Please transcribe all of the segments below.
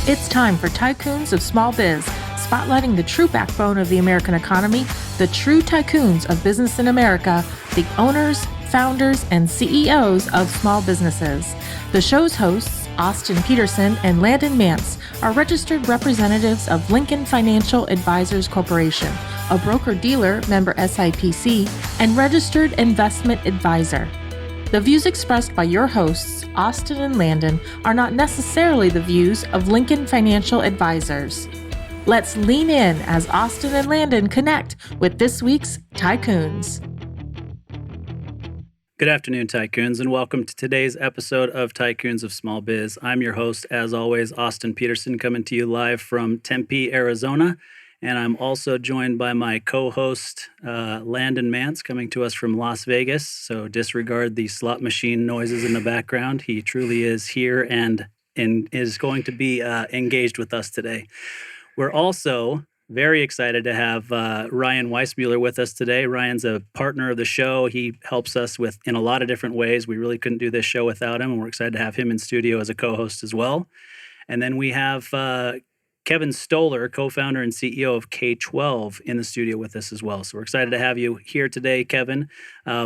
It's time for Tycoons of Small Biz, spotlighting the true backbone of the American economy, the true tycoons of business in America, the owners, founders, and CEOs of small businesses. The show's hosts, Austin Peterson and Landon Mance, are registered representatives of Lincoln Financial Advisors Corporation, a broker-dealer member SIPC, and registered investment advisor. The views expressed by your hosts, Austin and Landon, are not necessarily the views of Lincoln Financial Advisors. Let's lean in as Austin and Landon connect with this week's Tycoons. Good afternoon, Tycoons, and welcome to today's episode of Tycoons of Small Biz. I'm your host, as always, Austin Peterson, coming to you live from Tempe, Arizona. And I'm also joined by my co-host, Landon Mance, coming to us from Las Vegas. So disregard the slot machine noises in the background. He truly is here and is going to be engaged with us today. We're also very excited to have Ryan Weissmuller with us today. Ryan's a partner of the show. He helps us in a lot of different ways. We really couldn't do this show without him, and we're excited to have him in studio as a co-host as well. And then we have Kevin Stoller, co-founder and CEO of K12, in the studio with us as well. So we're excited to have you here today, Kevin.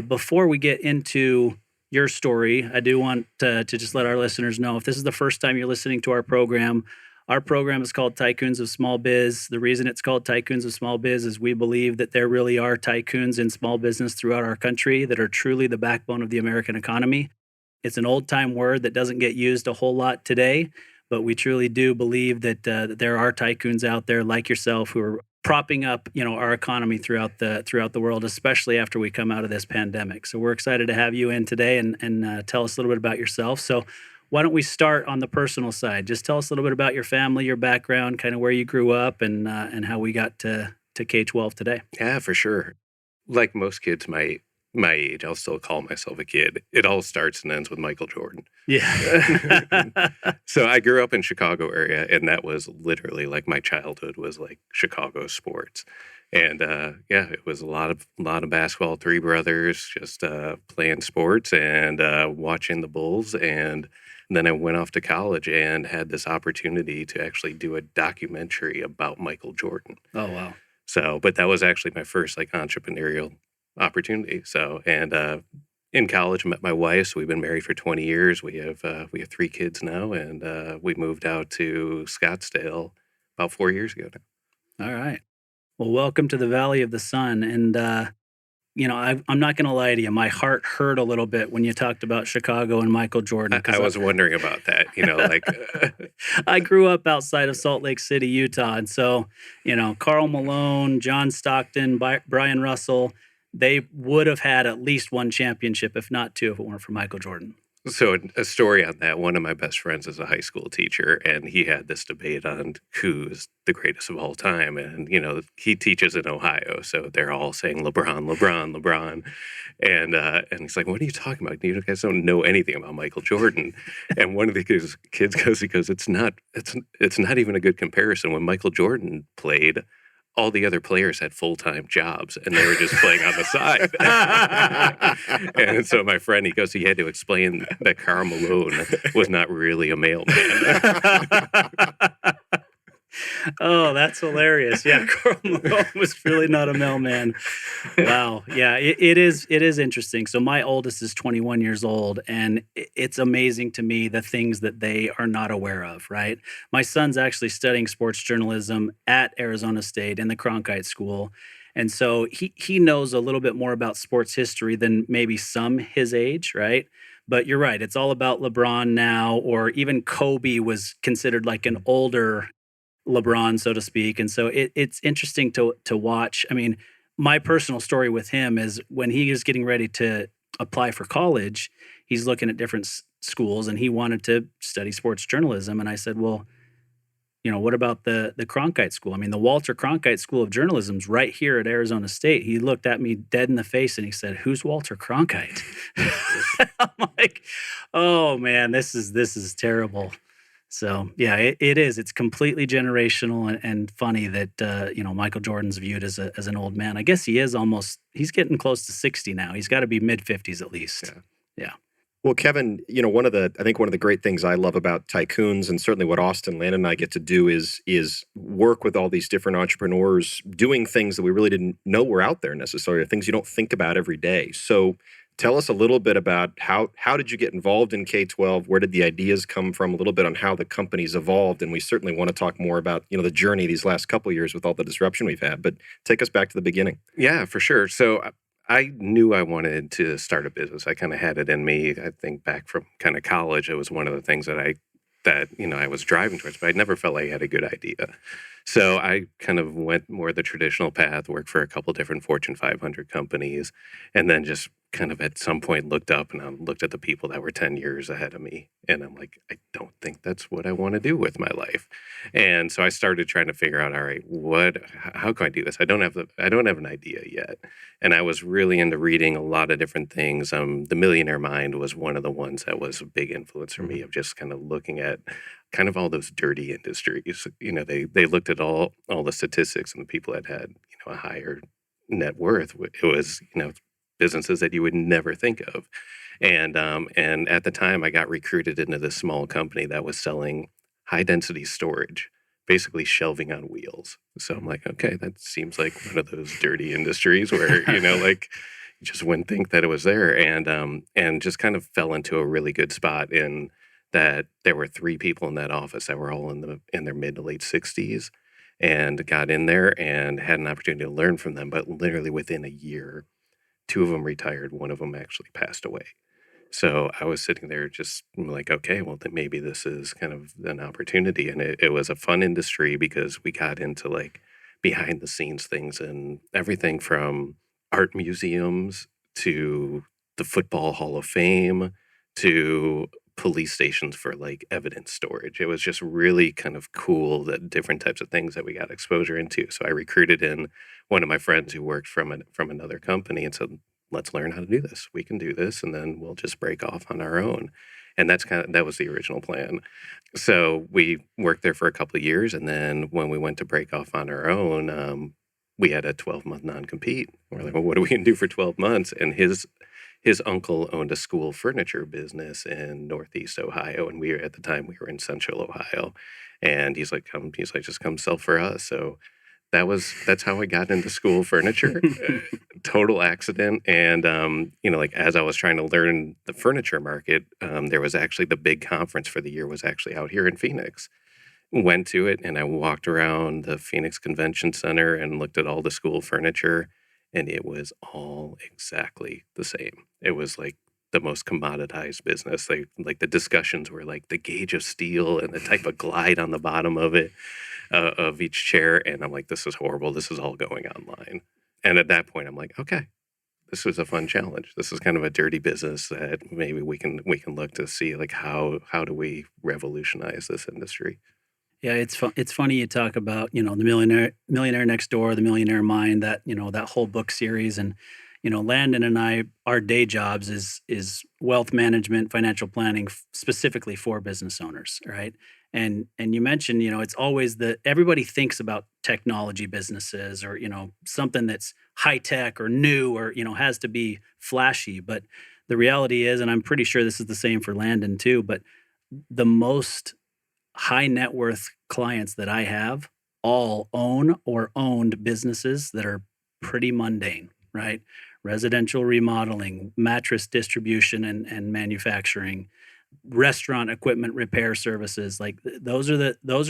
Before we get into your story, I do want to just let our listeners know, if this is the first time you're listening to our program is called Tycoons of Small Biz. The reason it's called Tycoons of Small Biz is we believe that there really are tycoons in small business throughout our country that are truly the backbone of the American economy. It's an old-time word that doesn't get used a whole lot today, but we truly do believe that there are tycoons out there like yourself who are propping up, our economy throughout the world, especially after we come out of this pandemic. So we're excited to have you in today and tell us a little bit about yourself. So why don't we start on the personal side? Just tell us a little bit about your family, your background, kind of where you grew up, and how we got to K-12 today. Yeah, for sure. Like most kids my age, I'll still call myself a kid. It all starts and ends with Michael Jordan. Yeah. So I grew up in Chicago area, and that was literally like my childhood was like Chicago sports. And it was a lot of basketball, three brothers just playing sports and watching the Bulls. And then I went off to college and had this opportunity to actually do a documentary about Michael Jordan. Oh, wow. So, but that was actually my first entrepreneurial opportunity. So, and in college, met my wife. So we've been married for 20 years. We have 3 kids now, and we moved out to Scottsdale about 4 years ago now. All right. Well, welcome to the Valley of the Sun. And, I'm not going to lie to you. My heart hurt a little bit when you talked about Chicago and Michael Jordan. I was wondering about that, I grew up outside of Salt Lake City, Utah. And so, Karl Malone, John Stockton, Brian Russell, they would have had at least one championship, if not 2, if it weren't for Michael Jordan. So a story on that, one of my best friends is a high school teacher, and he had this debate on who's the greatest of all time. And, he teaches in Ohio, so they're all saying LeBron. And he's like, what are you talking about? You guys don't know anything about Michael Jordan. And one of the kids goes, it's not even a good comparison. When Michael Jordan played, all the other players had full-time jobs, and they were just playing on the side. And so my friend, he had to explain that Karl Malone was not really a mailman. Oh, that's hilarious. Yeah, Karl Malone was really not a mailman. Wow. Yeah, it is interesting. So my oldest is 21 years old, and it's amazing to me the things that they are not aware of, right? My son's actually studying sports journalism at Arizona State in the Cronkite School. And so he knows a little bit more about sports history than maybe some his age, right? But you're right. It's all about LeBron now, or even Kobe was considered like an older LeBron, so to speak. And so it's interesting to watch. I mean, my personal story with him is when he is getting ready to apply for college, he's looking at different schools, and he wanted to study sports journalism. And I said, well, what about the Cronkite School? I mean, the Walter Cronkite School of Journalism's right here at Arizona State. He looked at me dead in the face and he said, who's Walter Cronkite? I'm like, oh man, this is terrible. So yeah, it is. It's completely generational and funny that Michael Jordan's viewed as an old man. I guess he is he's getting close to 60 now. He's got to be mid-50s at least. Yeah. Well, Kevin, I think one of the great things I love about Tycoons, and certainly what Austin, Landon, and I get to do is work with all these different entrepreneurs doing things that we really didn't know were out there necessarily, or things you don't think about every day. So tell us a little bit about how did you get involved in K-12? Where did the ideas come from? A little bit on how the company's evolved, and we certainly want to talk more about the journey these last couple of years with all the disruption we've had. But take us back to the beginning. Yeah, for sure. So I knew I wanted to start a business. I kind of had it in me. I think back from kind of college, it was one of the things that I was driving towards, but I never felt like I had a good idea. So I kind of went more the traditional path, worked for a couple different Fortune 500 companies, and then just kind of at some point looked up and I looked at the people that were 10 years ahead of me. And I'm like, I don't think that's what I want to do with my life. And so I started trying to figure out, all right, how can I do this? I don't have an idea yet. And I was really into reading a lot of different things. The Millionaire Mind was one of the ones that was a big influence for me, of just kind of looking at kind of all those dirty industries. They looked at all the statistics, and the people that had a higher net worth. It was businesses that you would never think of. And at the time, I got recruited into this small company that was selling high density storage, basically shelving on wheels. So I'm like, okay, that seems like one of those dirty industries where like you just wouldn't think that it was there, and just kind of fell into a really good spot in that there were 3 people in that office that were all in their mid to late 60s, and got in there and had an opportunity to learn from them. But literally within a year, 2 of them retired, 1 of them actually passed away. So I was sitting there just like, okay, well, then maybe this is kind of an opportunity. And it was a fun industry because we got into like behind the scenes things and everything from art museums to the Football Hall of Fame to police stations for like evidence storage. It was just really kind of cool, that different types of things that we got exposure into. So I recruited in one of my friends who worked from another company and said, let's learn how to do this. We can do this, and then we'll just break off on our own. And that was the original plan. So we worked there for a couple of years, and then when we went to break off on our own, we had a 12-month non-compete. We're like, well, what are we going to do for 12 months? And his uncle owned a school furniture business in Northeast Ohio, and at the time we were in Central Ohio. And he's like, just come sell for us. So that's how I got into school furniture. Total accident. And like as I was trying to learn the furniture market, there was actually the big conference for the year was actually out here in Phoenix. Went to it, and I walked around the Phoenix Convention Center and looked at all the school furniture, and it was all exactly the same. It was like the most commoditized business. Like the discussions were like the gauge of steel and the type of glide on the bottom of it, of each chair. And I'm like, this is horrible. This is all going online. And at that point, I'm like, okay, this was a fun challenge. This is kind of a dirty business that maybe we can look to see like how do we revolutionize this industry. Yeah, it's funny you talk about, the Millionaire Next Door, the Millionaire Mind, that whole book series. And, Landon and I, our day jobs is wealth management, financial planning, specifically for business owners, right? And you mentioned, it's always everybody thinks about technology businesses or, something that's high tech or new or, has to be flashy. But the reality is, and I'm pretty sure this is the same for Landon too, but the most high net worth clients that I have all own or owned businesses that are pretty mundane, right? Residential remodeling, mattress distribution and manufacturing, restaurant equipment repair services. Like those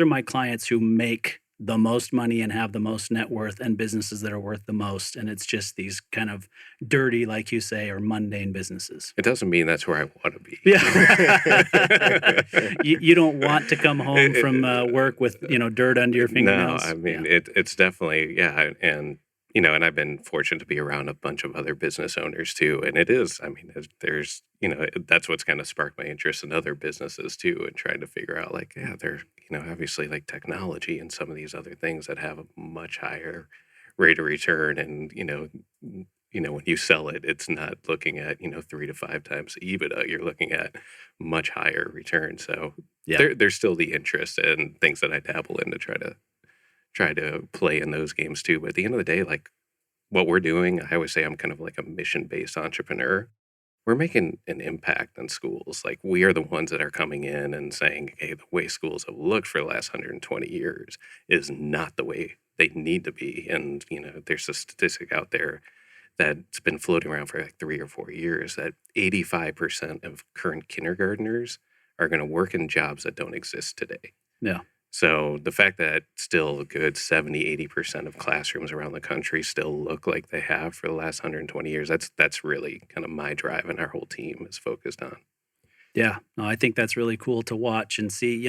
are my clients who make the most money and have the most net worth, and businesses that are worth the most. And it's just these kind of dirty, like you say, or mundane businesses. It doesn't mean that's where I want to be. Yeah. you don't want to come home from work with, dirt under your fingernails. No, I mean, it's definitely, yeah. And, and I've been fortunate to be around a bunch of other business owners too. And it is, I mean, there's, that's what's kind of sparked my interest in other businesses too, and trying to figure out like, yeah, they're, obviously like technology and some of these other things that have a much higher rate of return. And, when you sell it, it's not looking at, 3 to 5 times EBITDA. You're looking at much higher return. So yeah. there's still the interest and things that I dabble in to try to play in those games too. But at the end of the day, like what we're doing, I always say I'm kind of like a mission-based entrepreneur, we're making an impact on schools. Like, we are the ones that are coming in and saying, hey, the way schools have looked for the last 120 years is not the way they need to be. And, there's a statistic out there that's been floating around for like 3 or 4 years that 85% of current kindergartners are going to work in jobs that don't exist today. Yeah. So the fact that still a good 70-80% of classrooms around the country still look like they have for the last 120 years, that's really kind of my drive, and our whole team is focused on. Yeah, no, I think that's really cool to watch and see,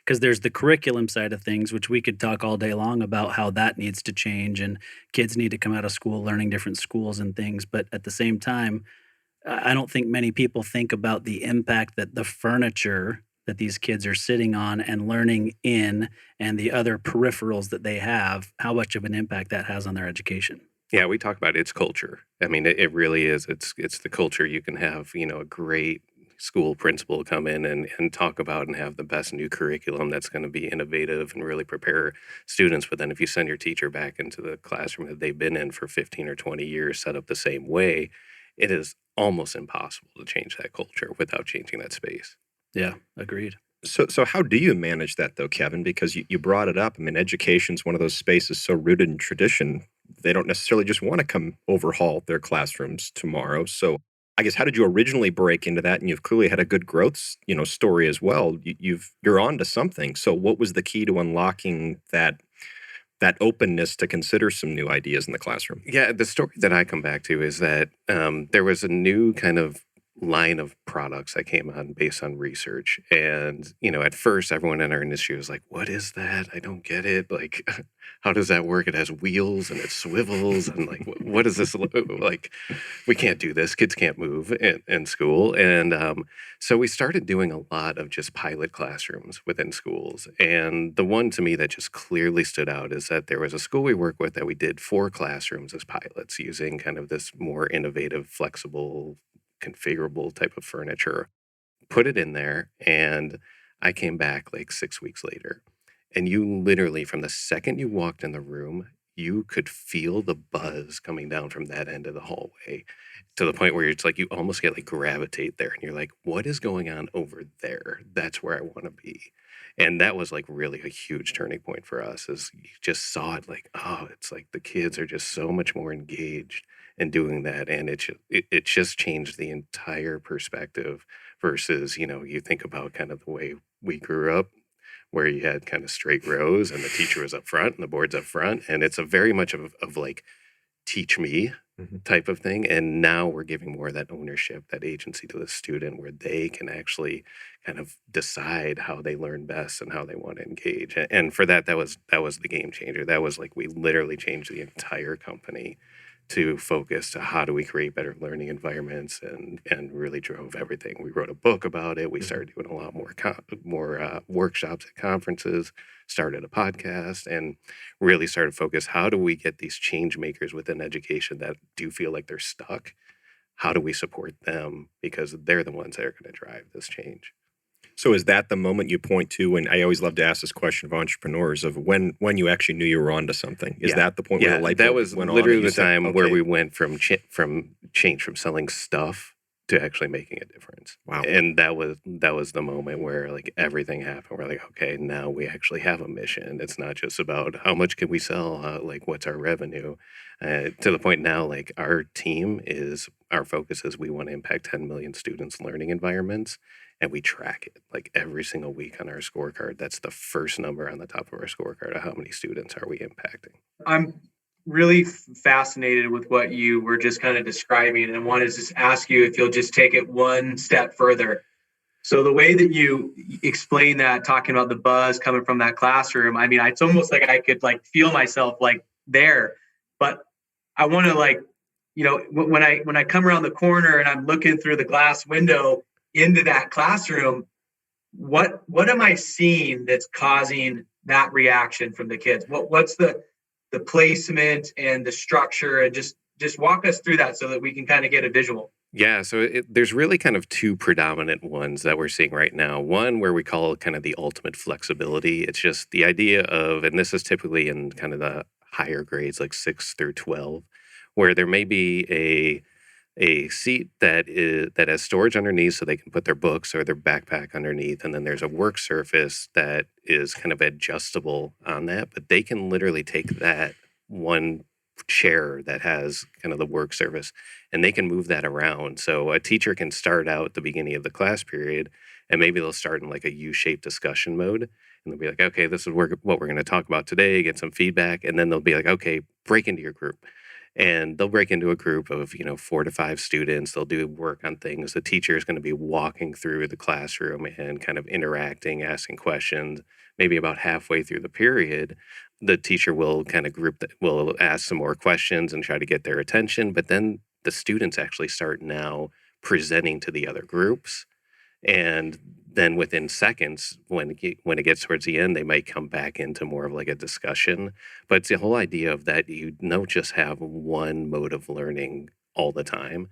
because there's the curriculum side of things, which we could talk all day long about how that needs to change and kids need to come out of school learning different schools and things. But at the same time, I don't think many people think about the impact that the furniture that these kids are sitting on and learning in and the other peripherals that they have, how much of an impact that has on their education. Yeah, we talk about its culture. I mean, it really is. It's the culture. You can have, a great school principal come in and talk about and have the best new curriculum that's going to be innovative and really prepare students. But then if you send your teacher back into the classroom that they've been in for 15 or 20 years, set up the same way, it is almost impossible to change that culture without changing that space. Yeah, agreed. So how do you manage that though, Kevin? Because you brought it up. I mean, education's one of those spaces so rooted in tradition. They don't necessarily just want to come overhaul their classrooms tomorrow. So I guess how did you originally break into that? And you've clearly had a good growth, story as well. You're on to something. So what was the key to unlocking that openness to consider some new ideas in the classroom? Yeah, the story that I come back to is that there was a new kind of line of products that came on based on research. And, at first everyone in our industry was like, what is that? I don't get it. Like, how does that work? It has wheels and it swivels. And like, what is this? Like, we can't do this. Kids can't move in school. And so we started doing a lot of just pilot classrooms within schools. And the one to me that just clearly stood out is that there was a school we work with that we did 4 classrooms as pilots using kind of this more innovative, flexible, configurable type of furniture, put it in there, and I came back like 6 weeks later. And you literally, from the second you walked in the room, you could feel the buzz coming down from that end of the hallway to the point where it's like you almost get like gravitate there and you're like, what is going on over there? That's where I want to be. And that was like really a huge turning point for us, is you just saw it like, oh, it's like the kids are just so much more engaged in doing that. And it just changed the entire perspective versus, you think about kind of the way we grew up, where you had kind of straight rows and the teacher was up front and the board's up front. And it's a very much of like, teach me type of thing. And now we're giving more of that ownership, that agency to the student, where they can actually kind of decide how they learn best and how they want to engage. And for that was the game changer. That was like, we literally changed the entire company to focus to how do we create better learning environments, and really drove everything. We wrote a book about it. We started doing a lot more workshops at conferences, started a podcast, and really started to focus, how do we get these change makers within education that do feel like they're stuck? How do we support them? Because they're the ones that are going to drive this change. So is that the moment you point to, and I always love to ask this question of entrepreneurs, of when you actually knew you were onto something? Is that the point where the light bulb went on? That was literally the time where we went from change from selling stuff to actually making a difference. Wow. And that was the moment where like everything happened. We're like, okay, now we actually have a mission. It's not just about how much can we sell, like what's our revenue, to the point now, like our focus is we want to impact 10 million students' learning environments. And we track it like every single week on our scorecard. That's the first number on the top of our scorecard of how many students are we impacting. I'm really fascinated with what you were just kind of describing, and I wanted to just ask you if you'll just take it one step further. So the way that you explain that, talking about the buzz coming from that classroom, I mean, it's almost like I could like feel myself like there, but I want to like, when I come around the corner and I'm looking through the glass window into that classroom, what am I seeing that's causing that reaction from the kids? What's the placement and the structure, and just walk us through that so that we can kind of get a visual. Yeah, so there's really kind of 2 predominant ones that we're seeing right now. One where we call it kind of the ultimate flexibility. It's just the idea of, and this is typically in kind of the higher grades like 6 through 12, where there may be a seat that has storage underneath so they can put their books or their backpack underneath, and then there's a work surface that is kind of adjustable on that, but they can literally take that one chair that has kind of the work surface and they can move that around. So a teacher can start out at the beginning of the class period and maybe they'll start in like a U-shaped discussion mode and they'll be like, okay, this is what we're going to talk about today, get some feedback, and then they'll be like, okay, break into your group. And they'll break into a group of 4 to 5 students. They'll do work on things. The teacher is going to be walking through the classroom and kind of interacting, asking questions. Maybe about halfway through the period, the teacher will kind of will ask some more questions and try to get their attention. But then the students actually start now presenting to the other groups. And then within seconds, when it gets towards the end, they might come back into more of like a discussion. But it's the whole idea of that you don't just have one mode of learning all the time.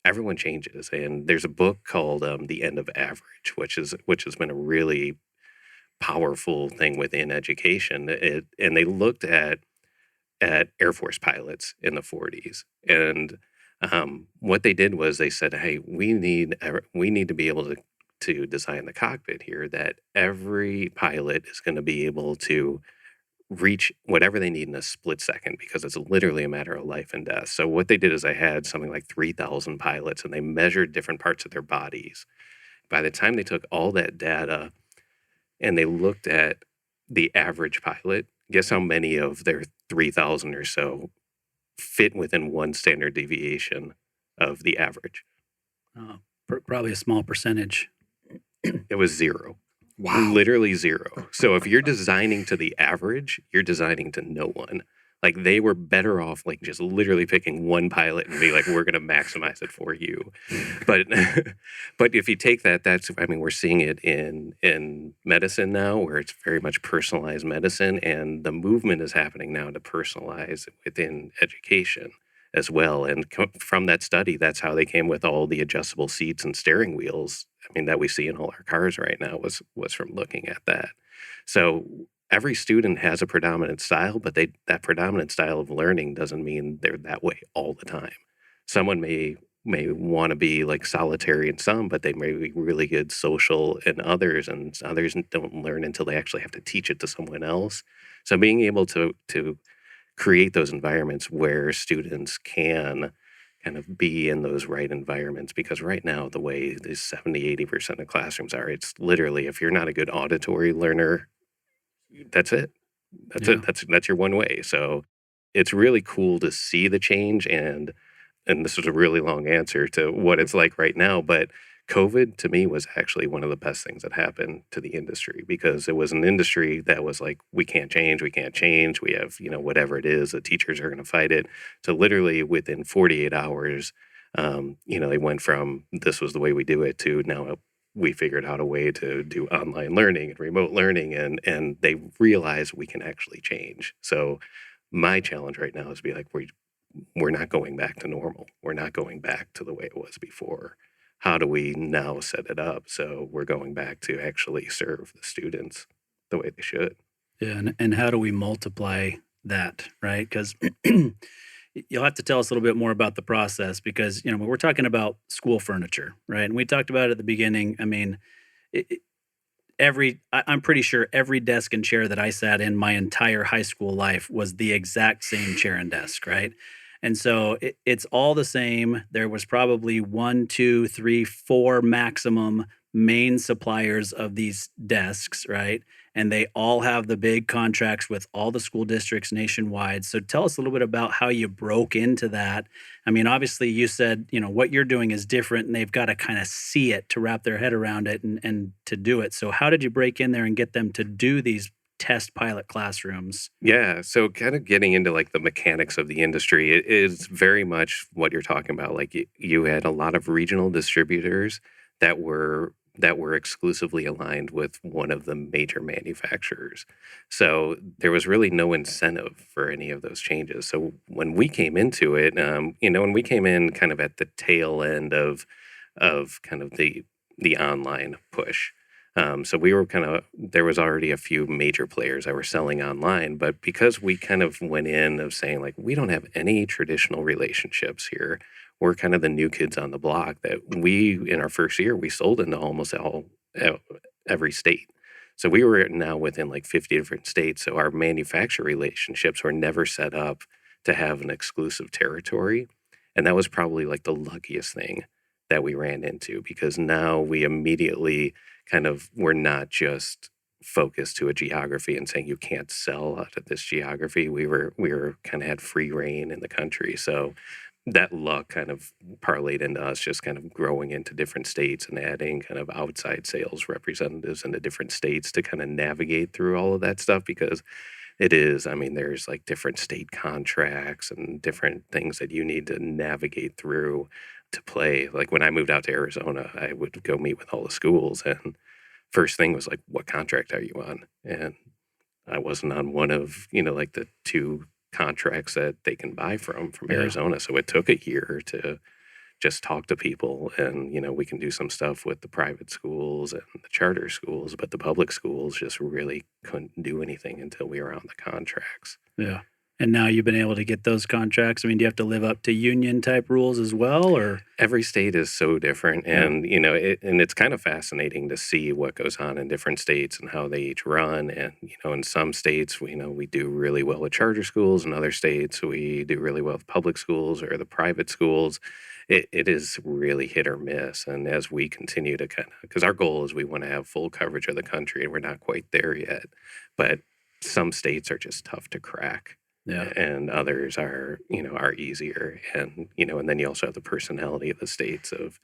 Everyone changes. And there's a book called The End of Average, which has been a really powerful thing within education. And they looked at Air Force pilots in the 40s. And what they did was they said, hey, we need to be able to design the cockpit here that every pilot is going to be able to reach whatever they need in a split second, because it's literally a matter of life and death. So what they did is they had something like 3,000 pilots and they measured different parts of their bodies. By the time they took all that data and they looked at the average pilot, guess how many of their 3,000 or so fit within one standard deviation of the average? Probably a small percentage. It was 0. Wow. Literally 0. So if you're designing to the average, you're designing to no one. Like they were better off like just literally picking one pilot and be like, we're going to maximize it for you. But if you take that, we're seeing it in medicine now, where it's very much personalized medicine, and the movement is happening now to personalize within education as well. And from that study, that's how they came with all the adjustable seats and steering wheels. That we see in all our cars right now was from looking at that. So every student has a predominant style, but that predominant style of learning doesn't mean they're that way all the time. Someone may want to be like solitary in some, but they may be really good social in others, and others don't learn until they actually have to teach it to someone else. So being able to create those environments where students can kind of be in those right environments, because right now the way these 70-80% of classrooms are, it's literally, if you're not a good auditory learner, that's it. That's your one way. So it's really cool to see the change, and this was a really long answer to what it's like right now, but COVID to me was actually one of the best things that happened to the industry, because it was an industry that was like, we can't change. We have, whatever it is, the teachers are going to fight it. So literally within 48 hours, they went from this was the way we do it to now we figured out a way to do online learning and remote learning, and they realize we can actually change. So my challenge right now is to be like, we're not going back to normal. We're not going back to the way it was before. How do we now set it up so we're going back to actually serve the students the way they should? Yeah, and how do we multiply that, right? Because you'll have to tell us a little bit more about the process, because when we're talking about school furniture, right? And we talked about it at the beginning. I'm pretty sure every desk and chair that I sat in my entire high school life was the exact same chair and desk, right? And so it's all the same. There was probably 1, 2, 3, 4 maximum main suppliers of these desks, right? And they all have the big contracts with all the school districts nationwide. So tell us a little bit about how you broke into that. Obviously you said, what you're doing is different, and they've got to kind of see it to wrap their head around it and to do it. So how did you break in there and get them to do these test pilot classrooms? Yeah, so kind of getting into like the mechanics of the industry, it is very much what you're talking about. Like you had a lot of regional distributors that were exclusively aligned with one of the major manufacturers. So there was really no incentive for any of those changes. So when we came into it, when we came in kind of at the tail end of kind of the online push. So we were there was already a few major players that were selling online, but because we kind of went in of saying like, we don't have any traditional relationships here. we're kind of the new kids on the block that in our first year, we sold into almost every state. So we were now within like 50 different states. So our manufacturer relationships were never set up to have an exclusive territory. And that was probably like the luckiest thing that we ran into, because now we immediately we're not just focused to a geography and saying you can't sell out of this geography. We were kind of had free reign in the country. So that luck kind of parlayed into us just kind of growing into different states and adding kind of outside sales representatives into different states to kind of navigate through all of that stuff, because there's like different state contracts and different things that you need to navigate through to play. Like when I moved out to Arizona, I would go meet with all the schools, and first thing was like, what contract are you on? And I wasn't on one of, like the two contracts that they can buy from Arizona. So it took a year to just talk to people, and we can do some stuff with the private schools and the charter schools, but the public schools just really couldn't do anything until we were on the contracts. Yeah. And now you've been able to get those contracts. I mean, do you have to live up to union type rules as well, or? Every state is so different, and and it's kind of fascinating to see what goes on in different states and how they each run. And in some states, we do really well with charter schools. In other states, we do really well with public schools or the private schools. It is really hit or miss. And as we continue to because our goal is we want to have full coverage of the country, and we're not quite there yet. But some states are just tough to crack. Yeah. And others are easier. And, and then you also have the personality of the states of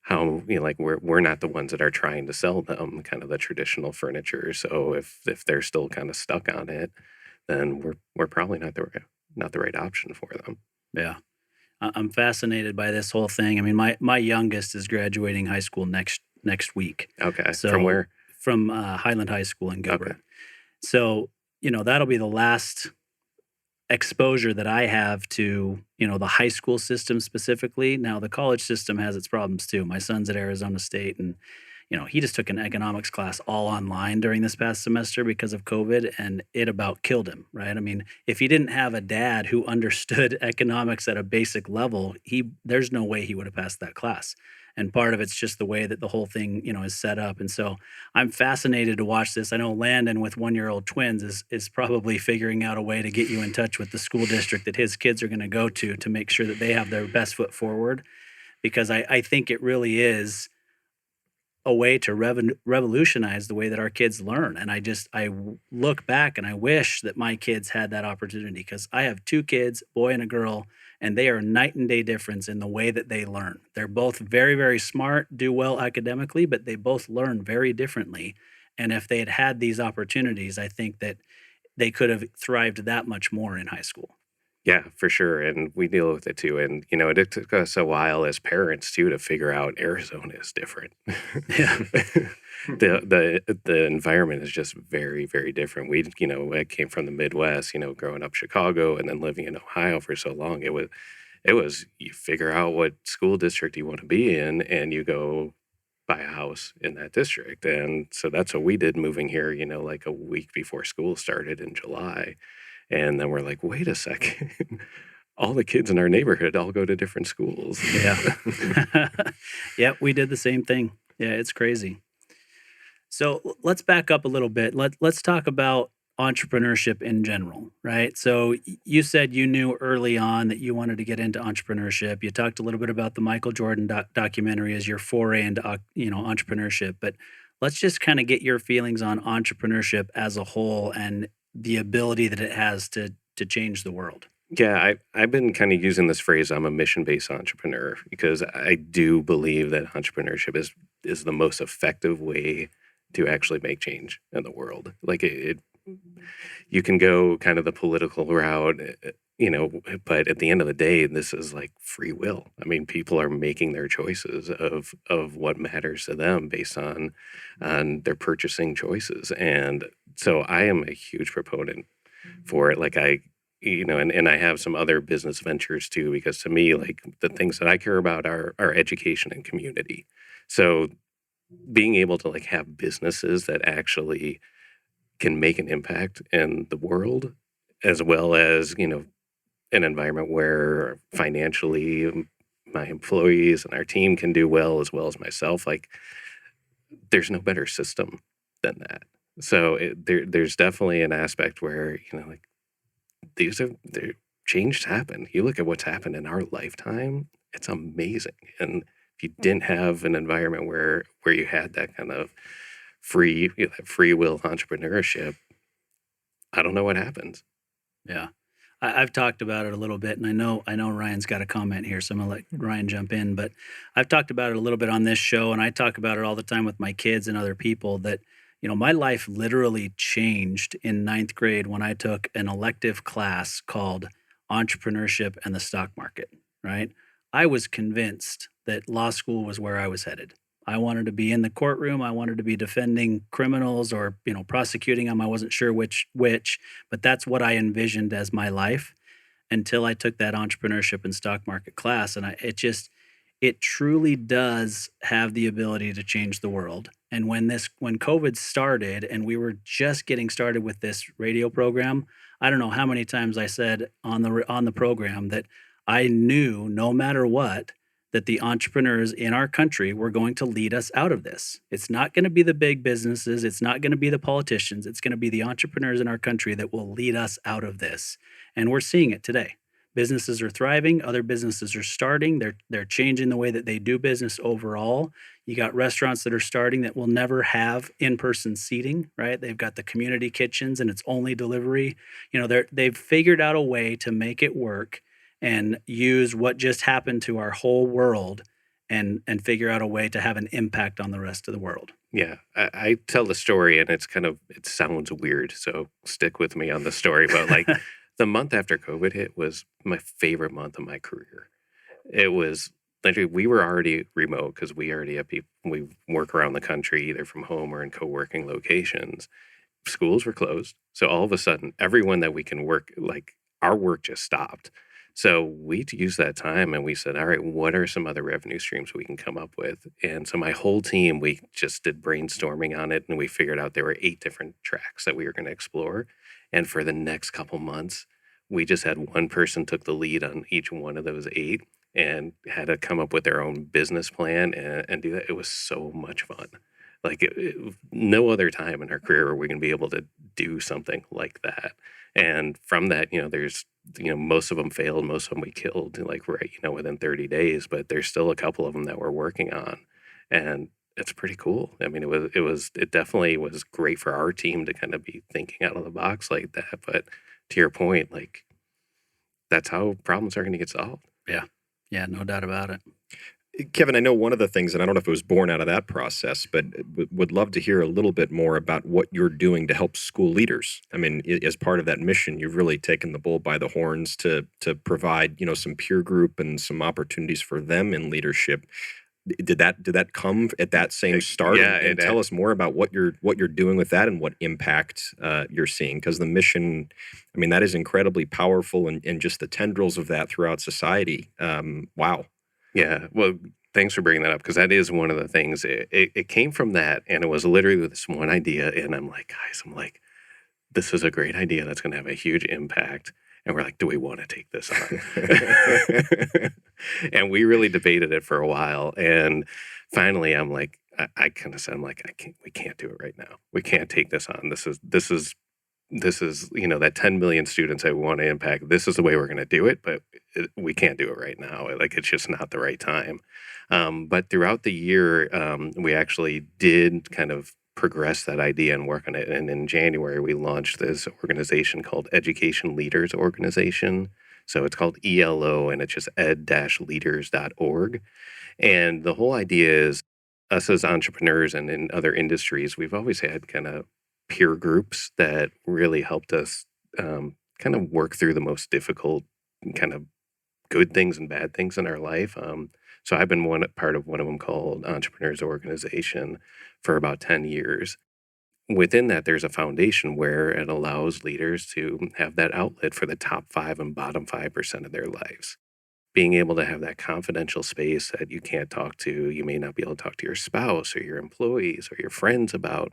how, like we're not the ones that are trying to sell them kind of the traditional furniture. So if they're still kind of stuck on it, then we're probably not the right option for them. Yeah. I'm fascinated by this whole thing. I mean, my youngest is graduating high school next week. Okay. So from where? From Highland High School in Gilbert. Okay. So, that'll be the last exposure that I have to, the high school system specifically. Now, the college system has its problems too. My son's at Arizona State, and, he just took an economics class all online during this past semester because of COVID, and it about killed him, right? I mean, if he didn't have a dad who understood economics at a basic level, there's no way he would have passed that class. And part of it's just the way that the whole thing, is set up. And so I'm fascinated to watch this. I know Landon with 1-year-old twins is probably figuring out a way to get you in touch with the school district that his kids are going to go to make sure that they have their best foot forward. Because I think it really is a way to revolutionize the way that our kids learn. And I look back and I wish that my kids had that opportunity, because I have 2 kids, boy and a girl, and they are night and day difference in the way that they learn. They're both very, very smart, do well academically, but they both learn very differently. And if they had had these opportunities, I think that they could have thrived that much more in high school. Yeah, for sure. And we deal with it too. And, it took us a while as parents too to figure out Arizona is different. Yeah. The environment is just very, very different. I came from the Midwest, growing up Chicago and then living in Ohio for so long. It was you figure out what school district you want to be in, and you go buy a house in that district. And so that's what we did moving here, like a week before school started in July. And then we're like, wait a second, all the kids in our neighborhood all go to different schools. Yeah. Yeah, we did the same thing. Yeah, it's crazy. So let's back up a little bit. Let's talk about entrepreneurship in general, right? So you said you knew early on that you wanted to get into entrepreneurship. You talked a little bit about the Michael Jordan documentary as your foray into entrepreneurship. But let's just kind of get your feelings on entrepreneurship as a whole and the ability that it has to change the world. Yeah, I've been kind of using this phrase, I'm a mission-based entrepreneur, because I do believe that entrepreneurship is the most effective way to actually make change in the world. Like you can go kind of the political route, but at the end of the day, this is like free will. I mean, people are making their choices of what matters to them based on their purchasing choices. And so I am a huge proponent for it. Like and I have some other business ventures too, because to me, like the things that I care about are education and community. So being able to like have businesses that actually can make an impact in the world, as well as, an environment where financially my employees and our team can do well as myself, like there's no better system than that. So there's definitely an aspect where, like there change happen. You look at what's happened in our lifetime, it's amazing. And if you didn't have an environment where you had that kind of that free will entrepreneurship, I don't know what happens. Yeah. I've talked about it a little bit, and I know Ryan's got a comment here, so I'm gonna let Ryan jump in. But I've talked about it a little bit on this show, and I talk about it all the time with my kids and other people that, my life literally changed in ninth grade when I took an elective class called Entrepreneurship and the Stock Market, right? I was convinced that law school was where I was headed. I wanted to be in the courtroom. I wanted to be defending criminals or, prosecuting them. I wasn't sure which, but that's what I envisioned as my life until I took that entrepreneurship and stock market class. And it truly does have the ability to change the world. And when COVID started and we were just getting started with this radio program, I don't know how many times I said on the program that I knew no matter what, that the entrepreneurs in our country were going to lead us out of this. It's not going to be the big businesses. It's not going to be the politicians. It's going to be the entrepreneurs in our country that will lead us out of this. And we're seeing it today. Businesses are thriving. Other businesses are starting. They're changing the way that they do business overall. You got restaurants that are starting that will never have in-person seating, right? They've got the community kitchens and it's only delivery. They've figured out a way to make it work and use what just happened to our whole world and figure out a way to have an impact on the rest of the world. Yeah, I tell the story and it sounds weird, so stick with me on the story. But like the month after COVID hit was my favorite month of my career. It was literally, we were already remote because we already have people, we work around the country either from home or in co-working locations. Schools were closed. So all of a sudden, everyone that we can work, like our work just stopped. So we used that time and we said, all right, what are some other revenue streams we can come up with? And so my whole team, we just did brainstorming on it and we figured out there were 8 different tracks that we were going to explore. And for the next couple months, we just had one person took the lead on each one of those 8 and had to come up with their own business plan and do that. It was so much fun. Like no other time in our career are we going to be able to do something like that. And from that, there's, most of them failed, most of them we killed, like right, within 30 days. But there's still a couple of them that we're working on, and it's pretty cool. I mean, it definitely was great for our team to kind of be thinking out of the box like that. But to your point, like that's how problems are going to get solved. Yeah, no doubt about it. Kevin, I know one of the things, and I don't know if it was born out of that process, but would love to hear a little bit more about what you're doing to help school leaders. I mean, as part of that mission, you've really taken the bull by the horns to provide, some peer group and some opportunities for them in leadership. Did that come at that same start? Yeah, and tell us more about what you're doing with that and what impact you're seeing. Because the mission, I mean, that is incredibly powerful, and just the tendrils of that throughout society. Wow. Yeah, well, thanks for bringing that up because that is one of the things. It came from that, and it was literally this one idea. And I'm like, guys, this is a great idea that's going to have a huge impact. And we're like, do we want to take this on? And we really debated it for a while. And finally, I'm like, I kind of said, we can't do it right now. We can't take this on. This is that 10 million students that we want to impact. This is the way we're going to do it, but we can't do it right now. Like, it's just not the right time. But throughout the year, we actually did kind of progress that idea and work on it. And in January, we launched this organization called Education Leaders Organization. So it's called ELO, and it's just ed-leaders.org. And the whole idea is us as entrepreneurs and in other industries, we've always had kind of peer groups that really helped us kind of work through the most difficult kind of good things and bad things in our life. So I've been part of one of them called Entrepreneurs Organization for about 10 years. Within that, there's a foundation where it allows leaders to have that outlet for the top 5 and bottom 5% of their lives. Being able to have that confidential space that you can't talk to, you may not be able to talk to your spouse or your employees or your friends about,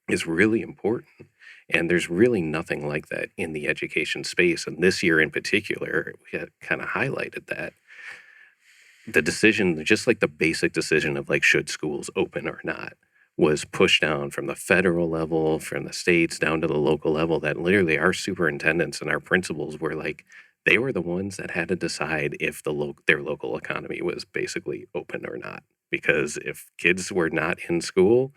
is really important. And there's really nothing like that in the education space. And this year in particular, we had kind of highlighted that. the decision, just like the basic decision of like, should schools open or not, was pushed down from the federal level, from the states down to the local level, that literally our superintendents and our principals were like, they were the ones that had to decide if their local economy was basically open or not. Because if kids were not in school,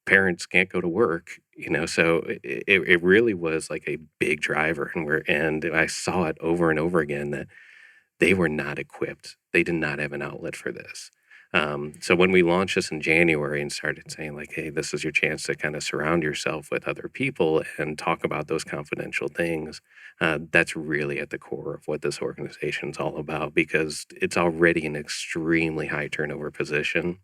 parents can't go to work, so it really was like a big driver. And I saw it over and over again that they were not equipped. They did not have an outlet for this. So when we launched this in January and started saying like, hey, this is your chance to kind of surround yourself with other people and talk about those confidential things, that's really at the core of what this organization is all about, because it's already an extremely high turnover position.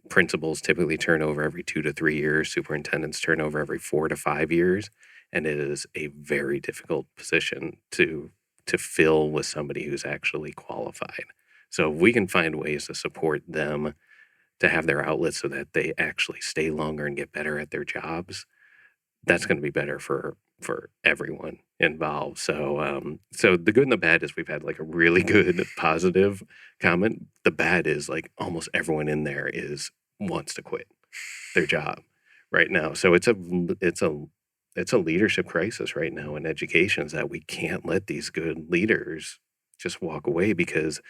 Principals typically turn over every 2 to 3 years. Superintendents turn over every 4 to 5 years. And it is a very difficult position to fill with somebody who's actually qualified. So if we can find ways to support them to have their outlets so that they actually stay longer and get better at their jobs, that's going to be better for everyone involved. So so the good and the bad is we've had like a really good positive comment. The bad is like almost everyone in there wants to quit their job right now. So it's a leadership crisis right now in education, is that we can't let these good leaders just walk away because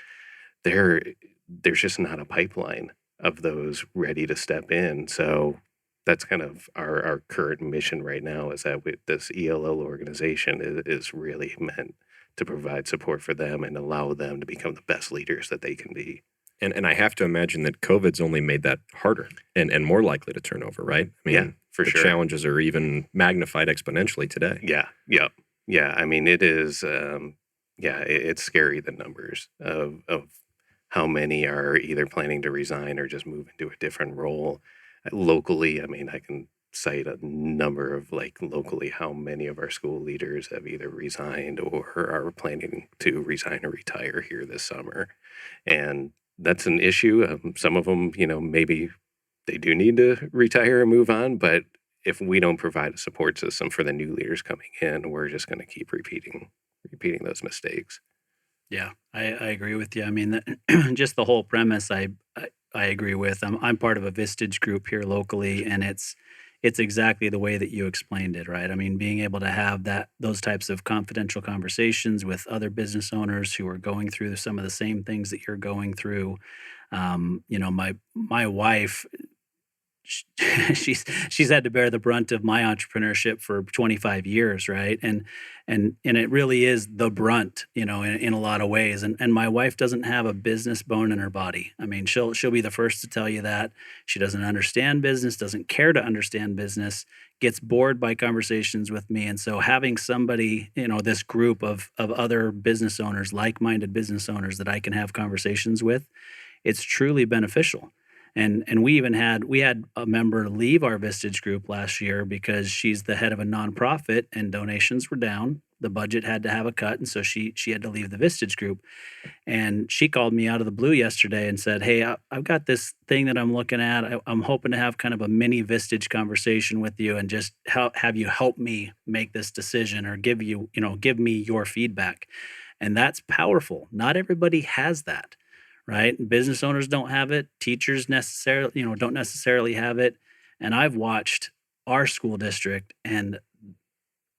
there's just not a pipeline of those ready to step in. So that's kind of our current mission right now, is that this ELL organization is really meant to provide support for them and allow them to become the best leaders that they can be. And I have to imagine that COVID's only made that harder and more likely to turn over, right? I mean, Yeah, for the sure. challenges are even magnified exponentially today. Yeah. I mean, it is. It's scary, the numbers of how many are either planning to resign or just move into a different role locally. I mean, I can cite a number of like locally how many of our school leaders have either resigned or are planning to resign or retire here this summer, and that's an issue. Some of them, maybe they do need to retire and move on, but if we don't provide a support system for the new leaders coming in, we're just going to keep repeating those mistakes. Yeah, I agree with you. I mean, just the whole premise, I agree with. I'm part of a Vistage group here locally, and it's exactly the way that you explained it, right? I mean, being able to have those types of confidential conversations with other business owners who are going through some of the same things that you're going through. My wife, she's had to bear the brunt of my entrepreneurship for 25 years, right? And it really is the brunt, in a lot of ways. And my wife doesn't have a business bone in her body. I mean, she'll be the first to tell you that. She doesn't understand business, doesn't care to understand business, gets bored by conversations with me. And so having somebody, this group of other business owners, like-minded business owners that I can have conversations with, it's truly beneficial. And we had a member leave our Vistage group last year because she's the head of a nonprofit and donations were down. The budget had to have a cut, and so she had to leave the Vistage group. And she called me out of the blue yesterday and said, "Hey, I've got this thing that I'm looking at. I'm hoping to have kind of a mini Vistage conversation with you and just have you help me make this decision, or give me your feedback." And that's powerful. Not everybody has that. Right? Business owners don't have it. Teachers don't necessarily have it. And I've watched our school district and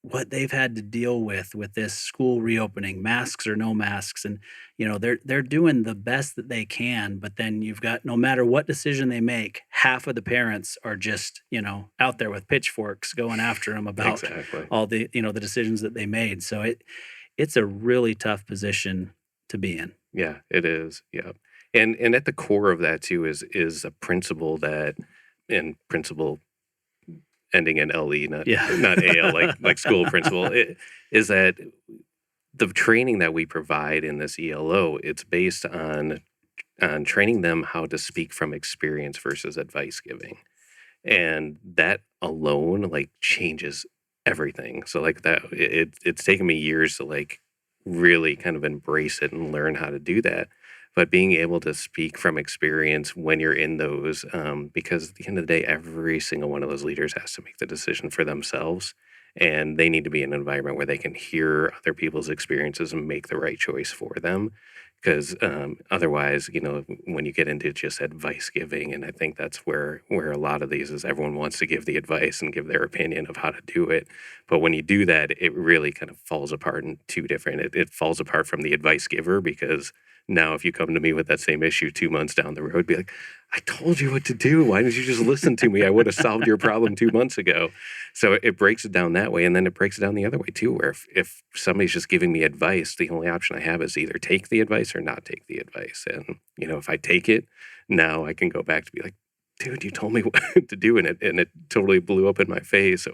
what they've had to deal with this school reopening, masks or no masks. And, they're doing the best that they can. But then you've got, no matter what decision they make, half of the parents are just, out there with pitchforks going after them about all the, the decisions that they made. So it's a really tough position to be in. Yeah, it is. Yeah. And at the core of that too is a principle principle ending in LE, not AL, like school principal, is that the training that we provide in this ELO, it's based on training them how to speak from experience versus advice giving. And that alone like changes everything. So like that, it's taken me years to like really kind of embrace it and learn how to do that. But being able to speak from experience when you're in those, because at the end of the day, every single one of those leaders has to make the decision for themselves. And they need to be in an environment where they can hear other people's experiences and make the right choice for them. because otherwise, when you get into just advice giving, and I think that's where a lot of these is everyone wants to give the advice and give their opinion of how to do it. But when you do that, it really kind of falls apart in two different. It falls apart from the advice giver, because now if you come to me with that same issue 2 months down the road, be like, I told you what to do. Why didn't you just listen to me? I would have solved your problem 2 months ago. So it breaks it down that way. And then it breaks it down the other way too, where if somebody's just giving me advice, the only option I have is either take the advice or not take the advice. And, if I take it, now I can go back to be like, dude, you told me what to do, and it totally blew up in my face.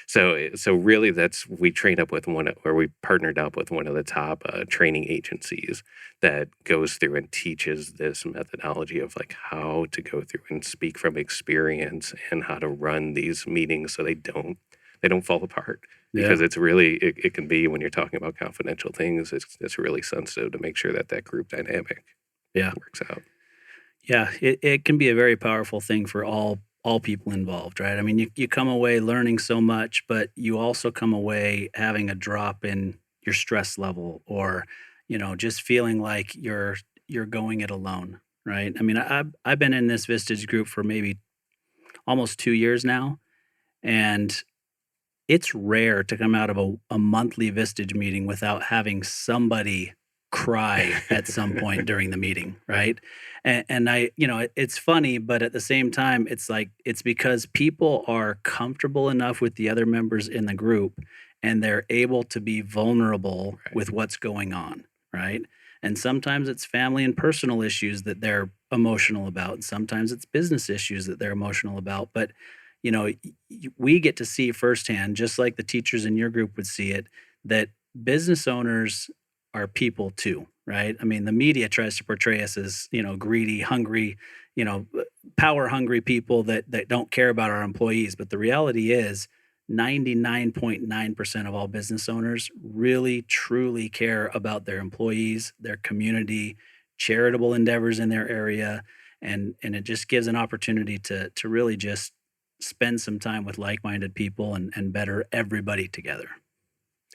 So really, we trained up with we partnered up with one of the top training agencies that goes through and teaches this methodology of like how to go through and speak from experience and how to run these meetings so they don't fall apart. Because it's really it can be, when you're talking about confidential things, it's really sensitive to make sure that group dynamic works out. Yeah, it can be a very powerful thing for all people involved, right? I mean, you come away learning so much, but you also come away having a drop in your stress level, or just feeling like you're going it alone, right? I mean, I've been in this Vistage group for maybe almost 2 years now, and it's rare to come out of a monthly Vistage meeting without having somebody cry at some point during the meeting, right? And I, it's funny, but at the same time, it's like, it's because people are comfortable enough with the other members in the group, and they're able to be vulnerable with what's going on, right? And sometimes it's family and personal issues that they're emotional about, and sometimes it's business issues that they're emotional about. But we get to see firsthand, just like the teachers in your group would see it, that business owners are people too, right? I mean, the media tries to portray us as, greedy, hungry, power hungry people that don't care about our employees. But the reality is 99.9% of all business owners really, truly care about their employees, their community, charitable endeavors in their area. And it just gives an opportunity to really just spend some time with like-minded people and better everybody together.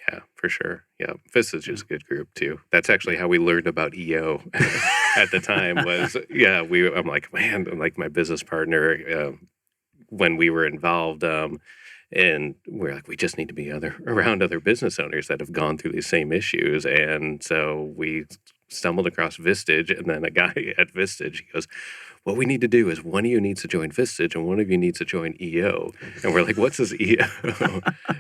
Yeah, for sure. Yeah, Vistage is a good group too. That's actually how we learned about EO at the time. I'm like, man, I'm like my business partner when we were involved, and we're like, we just need to be around other business owners that have gone through these same issues, and so we stumbled across Vistage, and then a guy at Vistage, he goes, what we need to do is one of you needs to join Vistage and one of you needs to join EO. And we're like, what's this EO?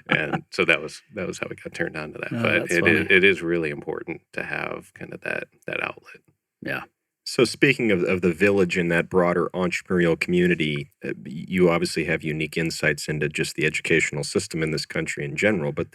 And so that was how we got turned on to that. But it is really important to have kind of that outlet. Yeah. So speaking of the village and that broader entrepreneurial community, you obviously have unique insights into just the educational system in this country in general, but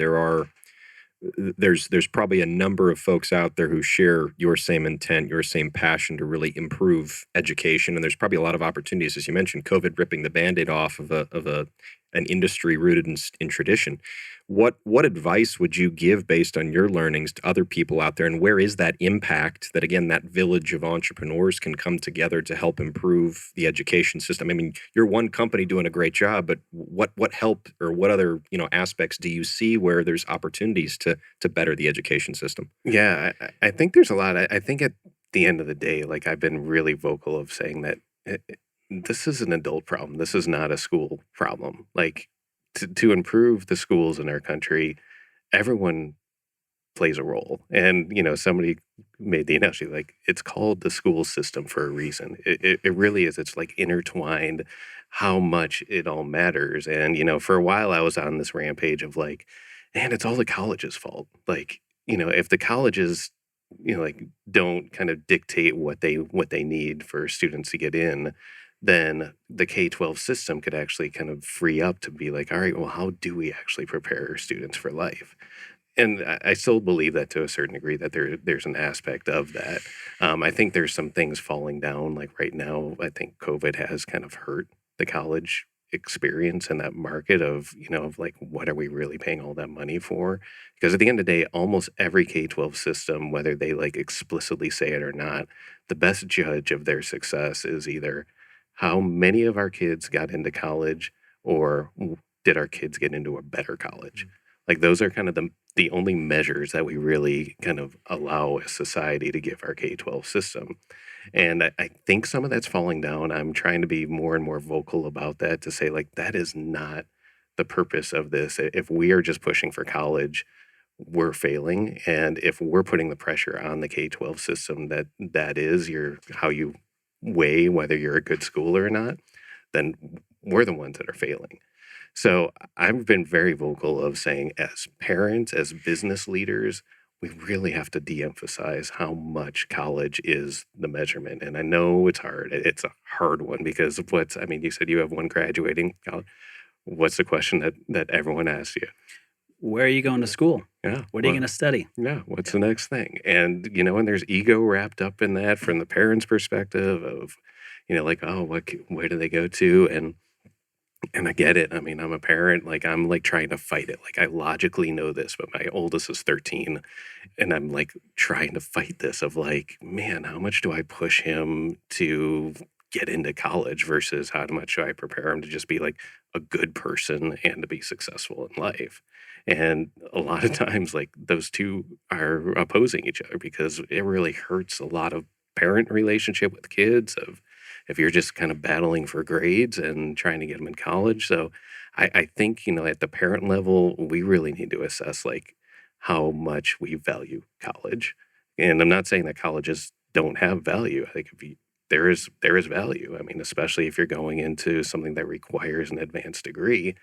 there's probably a number of folks out there who share your same intent, your same passion to really improve education. And there's probably a lot of opportunities, as you mentioned, COVID ripping the Band-Aid off of an industry rooted in tradition. What advice would you give based on your learnings to other people out there? And where is that impact that, again, that village of entrepreneurs can come together to help improve the education system? I mean, you're one company doing a great job, but what help or what other aspects do you see where there's opportunities to better the education system? Yeah, I think there's a lot. I think at the end of the day, like I've been really vocal of saying that this is an adult problem. This is not a school problem. Like to improve the schools in our country, everyone plays a role. And, somebody made the analogy, like it's called the school system for a reason. It really is. It's like intertwined how much it all matters. And, for a while I was on this rampage of like, man, it's all the college's fault. Like, if the colleges, like don't kind of dictate what they need for students to get in, then the K-12 system could actually kind of free up to be like, all right, well, how do we actually prepare students for life? And I still believe that to a certain degree that there's an aspect of that. I think there's some things falling down. Like right now, I think COVID has kind of hurt the college experience in that market of, of like, what are we really paying all that money for? Because at the end of the day, almost every K-12 system, whether they like explicitly say it or not, the best judge of their success is either how many of our kids got into college or did our kids get into a better college? Like those are kind of the only measures that we really kind of allow as society to give our K-12 system. And I think some of that's falling down. I'm trying to be more and more vocal about that, to say, like, that is not the purpose of this. If we are just pushing for college, we're failing. And if we're putting the pressure on the K-12 system, that is how you weigh whether you're a good school or not, then we're the ones that are failing. So I've been very vocal of saying, as parents, as business leaders, we really have to de-emphasize how much college is the measurement. And I know it's hard. It's a hard one because of you said you have one graduating college. What's the question that everyone asks you? Where are you going to school? Yeah. What are you going to study? Yeah. What's the next thing? And, and there's ego wrapped up in that from the parents' perspective of, like, oh, where do they go to? And I get it. I mean, I'm a parent. Like, I'm like trying to fight it. Like, I logically know this, but my oldest is 13. And I'm like trying to fight this of like, man, how much do I push him to get into college versus how much do I prepare him to just be like a good person and to be successful in life? And a lot of times, like, those two are opposing each other because it really hurts a lot of parent relationship with kids of if you're just kind of battling for grades and trying to get them in college. So I think, at the parent level, we really need to assess like how much we value college. And I'm not saying that colleges don't have value. I think there is value. I mean, especially if you're going into something that requires an advanced degree.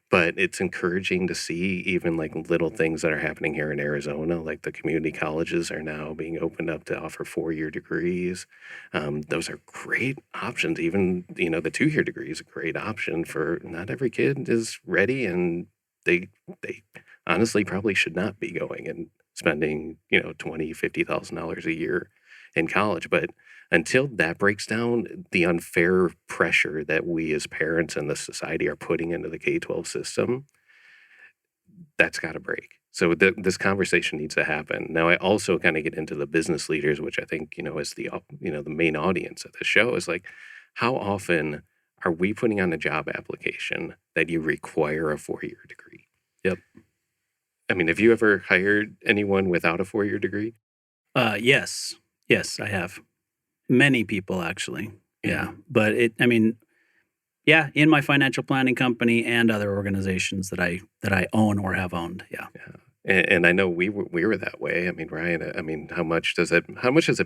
But it's encouraging to see even like little things that are happening here in Arizona, like the community colleges are now being opened up to offer 4-year degrees. Those are great options. Even, the 2-year degree is a great option for not every kid is ready, and they honestly probably should not be going and spending, $20,000-$50,000 a year in college. But until that breaks down, the unfair pressure that we as parents and the society are putting into the K-12 system, that's got to break. So this conversation needs to happen. Now, I also kind of get into the business leaders, which I think, is the main audience of the show, is like, how often are we putting on a job application that you require a 4-year degree? Yep. I mean, have you ever hired anyone without a 4-year degree? Yes. Yes, I have. Many people, actually. Yeah. But in my financial planning company and other organizations that I own or have owned. Yeah. And I know we were that way. I mean, Ryan, I mean, how much does it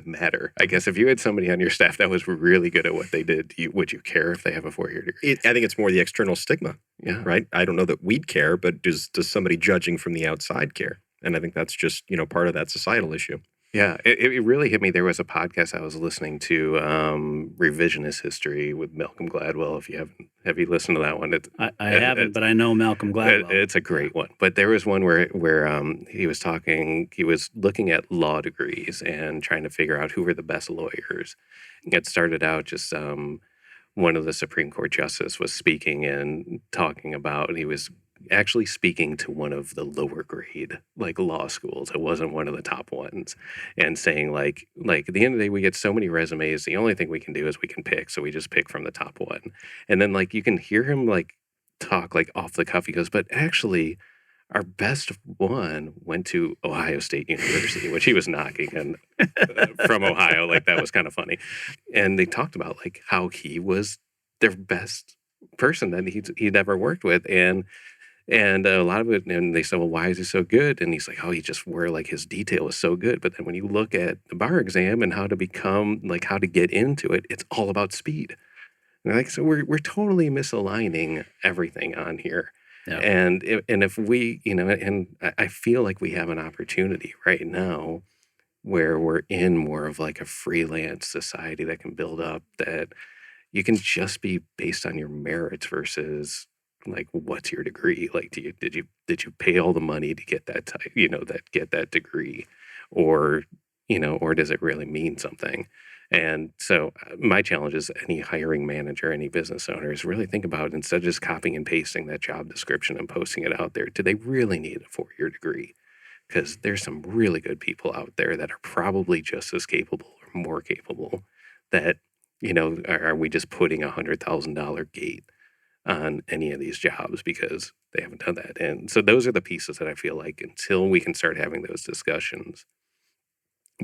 matter? I guess if you had somebody on your staff that was really good at what they did, would you care if they have a 4-year degree? I think it's more the external stigma. Yeah. Right. I don't know that we'd care, but does somebody judging from the outside care? And I think that's just, part of that societal issue. Yeah, it really hit me. There was a podcast I was listening to, Revisionist History with Malcolm Gladwell. Have you listened to that one? I haven't, but I know Malcolm Gladwell. It's a great one. But there was one where he was looking at law degrees and trying to figure out who were the best lawyers. It started out just one of the Supreme Court justices was speaking and talking about, and he was actually speaking to one of the lower grade like law schools. It wasn't one of the top ones, and saying like at the end of the day, we get so many resumes. The only thing we can do is we can pick. So we just pick from the top one. And then like you can hear him like talk like off the cuff. He goes, but actually our best one went to Ohio State University, which he was knocking, and from Ohio. Like, that was kind of funny. And they talked about like how he was their best person that he'd ever worked with. And a lot of it, and they said, well, why is he so good? And he's like, oh, he just wore like his detail was so good. But then when you look at the bar exam and how to become, like how to get into it, it's all about speed. And like, so we're totally misaligning everything on here. Yeah. And if we, and I feel like we have an opportunity right now where we're in more of like a freelance society that can build up, that you can just be based on your merits versus like, what's your degree? Like, did you pay all the money to get that get that degree, or does it really mean something? And so my challenge is any hiring manager, any business owner, is really think about, instead of just copying and pasting that job description and posting it out there, do they really need a 4-year degree? Because there's some really good people out there that are probably just as capable or more capable. That, are we just putting $100,000 gate on any of these jobs because they haven't done that. And so those are the pieces that I feel like until we can start having those discussions,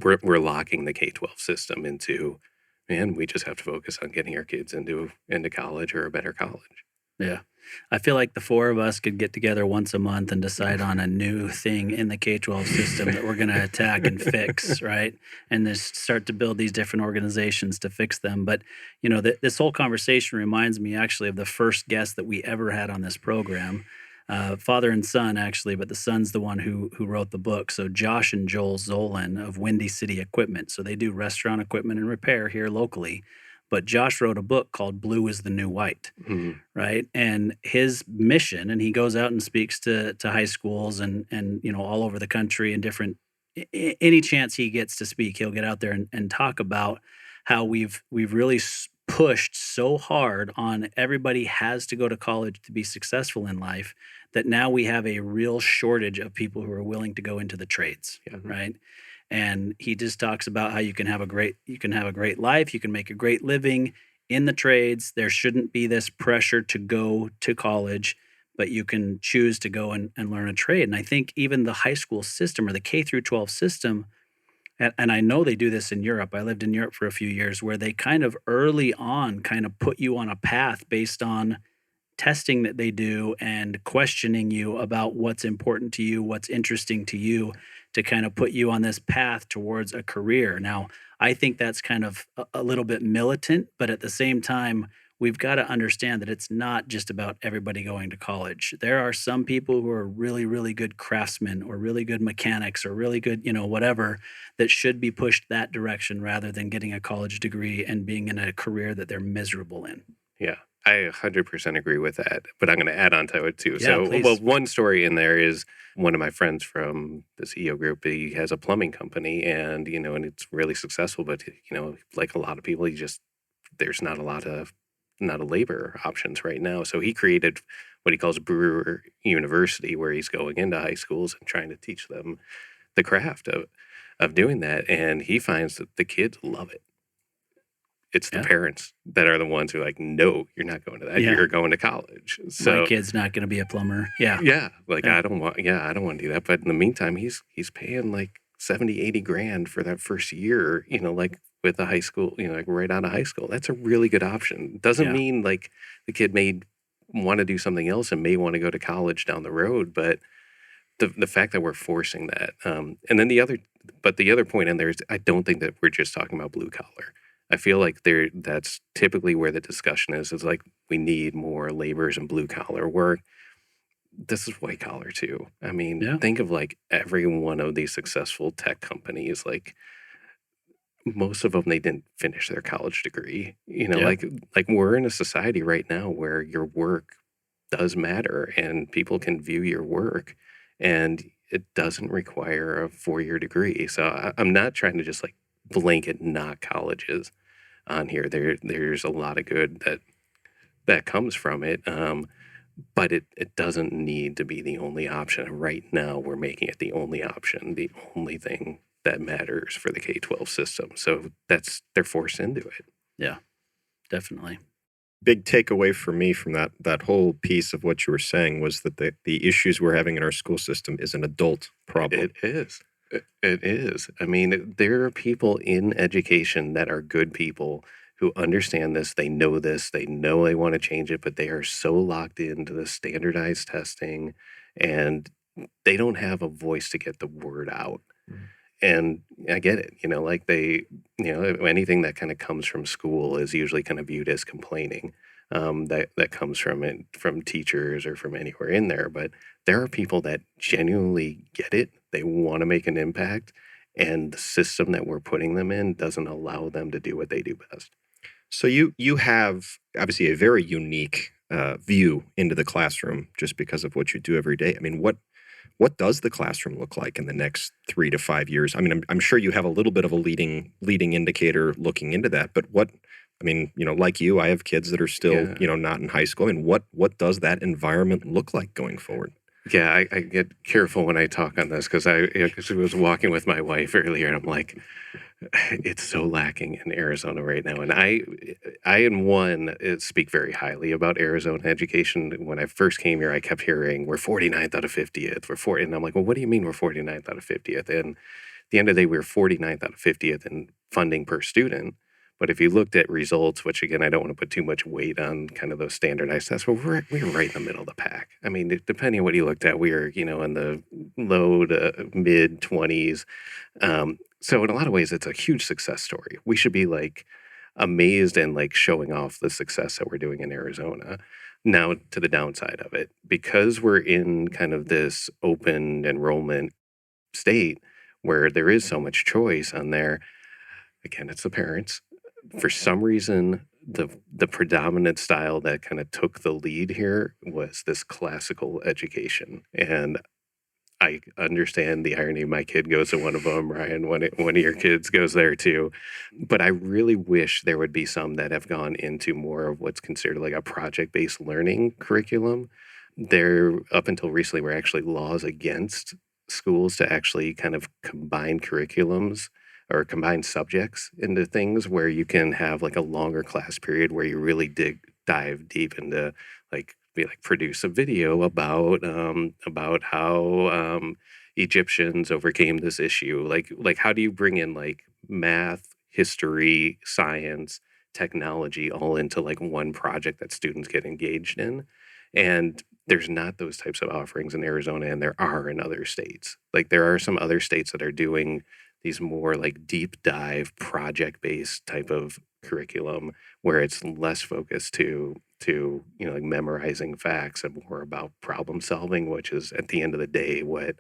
we're locking the K-12 system into, man, we just have to focus on getting our kids into college or a better college. Yeah. I feel like the four of us could get together once a month and decide on a new thing in the K-12 system that we're going to attack and fix, right? And just start to build these different organizations to fix them. But, this whole conversation reminds me actually of the first guest that we ever had on this program. Father and son, actually, but the son's the one who wrote the book. So Josh and Joel Zolan of Windy City Equipment. So they do restaurant equipment and repair here locally. But Josh wrote a book called Blue is the New White, right? And his mission, and he goes out and speaks to high schools and all over the country and different, any chance he gets to speak, he'll get out there and talk about how we've really pushed so hard on everybody has to go to college to be successful in life that now we have a real shortage of people who are willing to go into the trades, right? And he just talks about how you can have a great life, you can make a great living in the trades. There shouldn't be this pressure to go to college, but you can choose to go and learn a trade. And I think even the high school system or the K through 12 system, and I know they do this in Europe. I lived in Europe for a few years where they kind of early on kind of put you on a path based on testing that they do and questioning you about what's important to you, what's interesting to you, to kind of put you on this path towards a career. Now, I think that's kind of a little bit militant, but at the same time, we've got to understand that it's not just about everybody going to college. There are some people who are really, really good craftsmen or really good mechanics or really good, whatever, that should be pushed that direction rather than getting a college degree and being in a career that they're miserable in. Yeah. I 100% agree with that, but I'm going to add on to it too. Yeah, So, please. well, one story in there is one of my friends from the CEO group. He has a plumbing company, and and it's really successful. But like a lot of people, there's not a lot of labor options right now. So he created what he calls Brewer University, where he's going into high schools and trying to teach them the craft of doing that. And he finds that the kids love it. It's the parents that are the ones who are like, no, you're not going to that. Yeah. You're going to college. So my kid's not going to be a plumber. Yeah. yeah, like I don't want to do that. But in the meantime, he's paying like 70, 80 grand for that first year, like with a high school, like right out of high school. That's a really good option. Doesn't mean like the kid may want to do something else and may want to go to college down the road, but the fact that we're forcing that. And then the other point in there is I don't think that we're just talking about blue collar. I feel like that's typically where the discussion is like we need more laborers and blue collar work. This is white collar too. I mean, think of like every one of these successful tech companies, like most of them, they didn't finish their college degree. Like we're in a society right now where your work does matter and people can view your work and it doesn't require a 4-year degree. So I'm not trying to just like blanket knock colleges on here. There's a lot of good that comes from it, but it doesn't need to be the only option. Right now, we're making it the only option, the only thing that matters for the K-12 system. So they're forced into it. Yeah, definitely. Big takeaway for me from that whole piece of what you were saying was that the issues we're having in our school system is an adult problem. It is. It is. I mean, there are people in education that are good people who understand this. They know this. They know they want to change it, but they are so locked into the standardized testing and they don't have a voice to get the word out. Mm-hmm. And I get it. Like anything that kind of comes from school is usually kind of viewed as complaining. That comes from teachers or from anywhere in there. But there are people that genuinely get it. They want to make an impact, and the system that we're putting them in doesn't allow them to do what they do best. So you have obviously a very unique view into the classroom just because of what you do every day. I mean, what does the classroom look like in the next 3 to 5 years? I mean, I'm sure you have a little bit of a leading indicator looking into that, but like you, I have kids that are still, not in high school. I mean, what does that environment look like going forward? Yeah, I get careful when I talk on this because I was walking with my wife earlier, and I'm like, it's so lacking in Arizona right now. And I speak very highly about Arizona education. When I first came here, I kept hearing we're 49th out of 50th. We're 40, and I'm like, well, what do you mean we're 49th out of 50th? And at the end of the day, we were 49th out of 50th in funding per student. But if you looked at results, which again, I don't want to put too much weight on kind of those standardized tests, but we were right in the middle of the pack. I mean, depending on what you looked at, we were, in the low to mid 20s. So in a lot of ways, it's a huge success story. We should be like amazed and like showing off the success that we're doing in Arizona. Now, to the downside of it, because we're in kind of this open enrollment state where there is so much choice on there, again, it's the parents. For some reason, the predominant style that kind of took the lead here was this classical education. And I understand the irony. My kid goes to one of them, Ryan. One of your kids goes there too. But I really wish there would be some that have gone into more of what's considered like a project-based learning curriculum. There, up until recently, were actually laws against schools to actually kind of combine curriculums or combine subjects into things where you can have like a longer class period where you really dive deep into like produce a video about how Egyptians overcame this issue. Like how do you bring in like math, history, science, technology all into like one project that students get engaged in? And there's not those types of offerings in Arizona, and there are in other states. Like there are some other states that are doing these more like deep dive project based type of curriculum where it's less focused to like memorizing facts and more about problem solving, which is at the end of the day what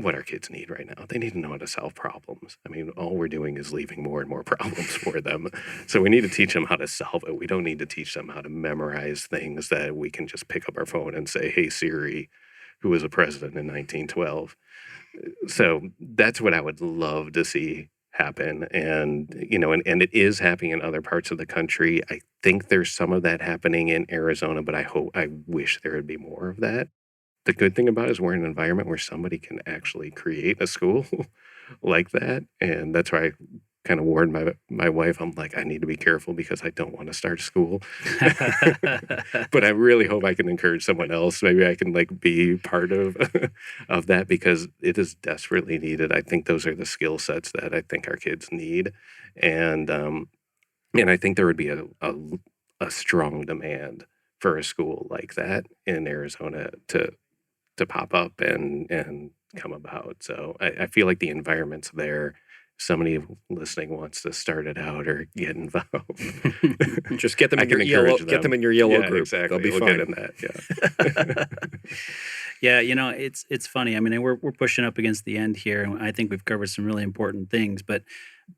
our kids need right now. They need to know how to solve problems. I mean, all we're doing is leaving more and more problems for them. So we need to teach them how to solve it. We don't need to teach them how to memorize things that we can just pick up our phone and say, hey Siri, who was a president in 1912. So that's what I would love to see happen. And, and it is happening in other parts of the country. I think there's some of that happening in Arizona, but I wish there would be more of that. The good thing about it is we're in an environment where somebody can actually create a school like that. And that's why I kind of warned my wife. I'm like, I need to be careful because I don't want to start school. But I really hope I can encourage someone else. Maybe I can like be part of of that because it is desperately needed. I think those are the skill sets that I think our kids need. And I think there would be a strong demand for a school like that in Arizona to pop up and come about. So I feel like the environment's there. Somebody listening wants to start it out or get involved. Just get them I in can your yellow. encourage Get them them. in your yellow Yeah, group. exactly. They'll be We'll fine. get in that. Yeah. Yeah, it's funny. I mean, we're pushing up against the end here, and I think we've covered some really important things. But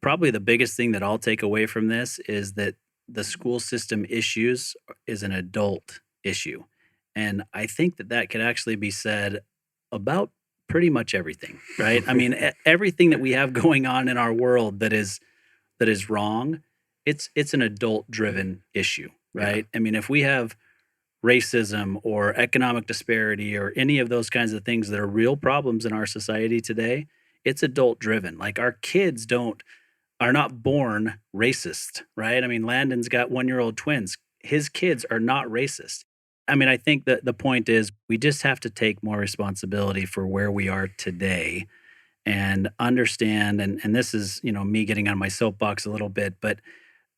probably the biggest thing that I'll take away from this is that the school system issues is an adult issue, and I think that could actually be said about pretty much everything, right? I mean, everything that we have going on in our world that is wrong, it's an adult driven issue, right? I mean, if we have racism or economic disparity or any of those kinds of things that are real problems in our society today, it's adult driven. Like our kids are not born racist, right? I mean, Landon's got 1-year-old twins. His kids are not racist. I mean, I think that the point is we just have to take more responsibility for where we are today and understand. And this is, me getting on my soapbox a little bit, but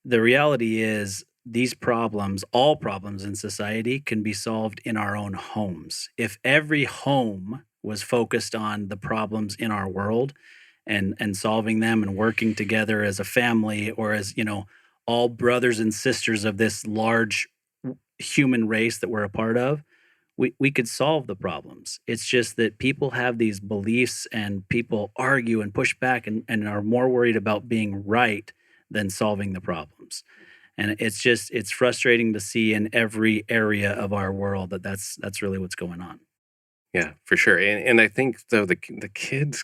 the reality is these problems, all problems in society, can be solved in our own homes. If every home was focused on the problems in our world and solving them and working together as a family or as, all brothers and sisters of this large human race that we're a part of, we could solve the problems. It's just that people have these beliefs and people argue and push back and are more worried about being right than solving the problems. And it's frustrating to see in every area of our world that's really what's going on. Yeah, for sure. And I think though the kids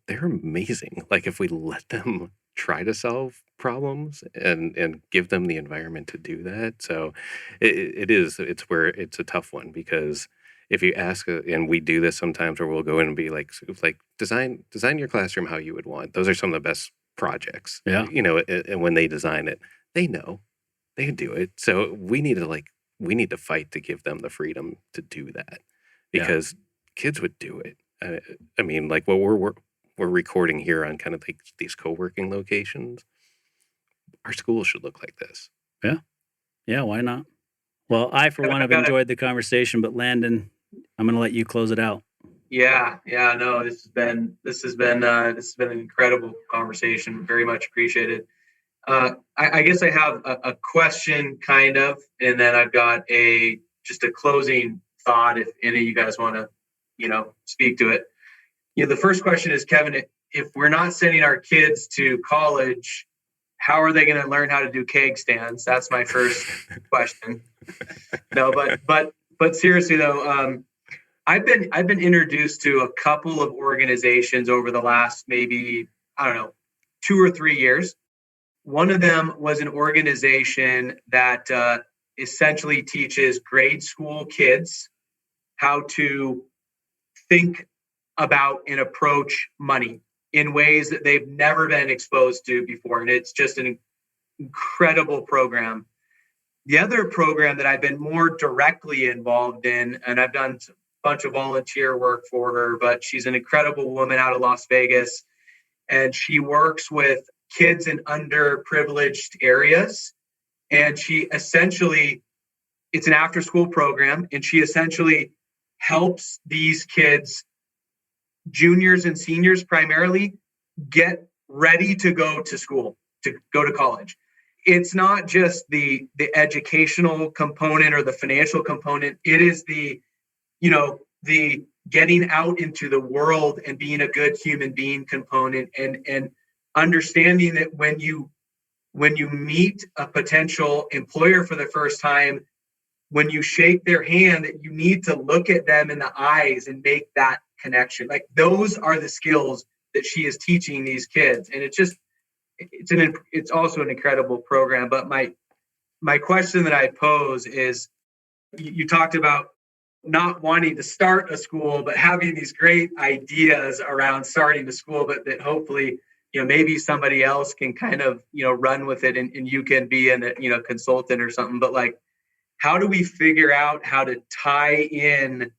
they're amazing. Like if we let them try to solve problems and give them the environment to do that. So it's where it's a tough one because if you ask, and we do this sometimes, where we'll go in and be like design your classroom how you would want. Those are some of the best projects. Yeah. And when they design it, they know they can do it. So we need to fight to give them the freedom to do that, because kids would do it. I mean, like what we're recording here on kind of like these co-working locations. Our school should look like this. Yeah, why not? Well, I, for one, have enjoyed the conversation, but Landon, I'm going to let you close it out. Yeah, no, this has been an incredible conversation. Very much appreciated. I guess I have a question, kind of, and then I've got just a closing thought. If any of you guys want to, speak to it. The first question is, Kevin, if we're not sending our kids to college, how are they going to learn how to do keg stands? That's my first question. No, but seriously though, I've been introduced to a couple of organizations over the last maybe, I don't know, 2 or 3 years. One of them was an organization that essentially teaches grade school kids how to think about and approach money in ways that they've never been exposed to before. And it's just an incredible program. The other program that I've been more directly involved in, and I've done a bunch of volunteer work for her, but she's an incredible woman out of Las Vegas. And she works with kids in underprivileged areas. And she essentially, it's an after-school program, and she essentially helps these kids, juniors and seniors primarily, get ready to go to school, to go to college. It's not just the educational component or the financial component. It is the getting out into the world and being a good human being component, and understanding that when you meet a potential employer for the first time, when you shake their hand, that you need to look at them in the eyes and make that connection. Like, those are the skills that she is teaching these kids. And it's also an incredible program. But my question that I pose is, you talked about not wanting to start a school, but having these great ideas around starting a school, but that hopefully, maybe somebody else can kind of, run with it, and you can be a consultant or something. But like, how do we figure out how to tie in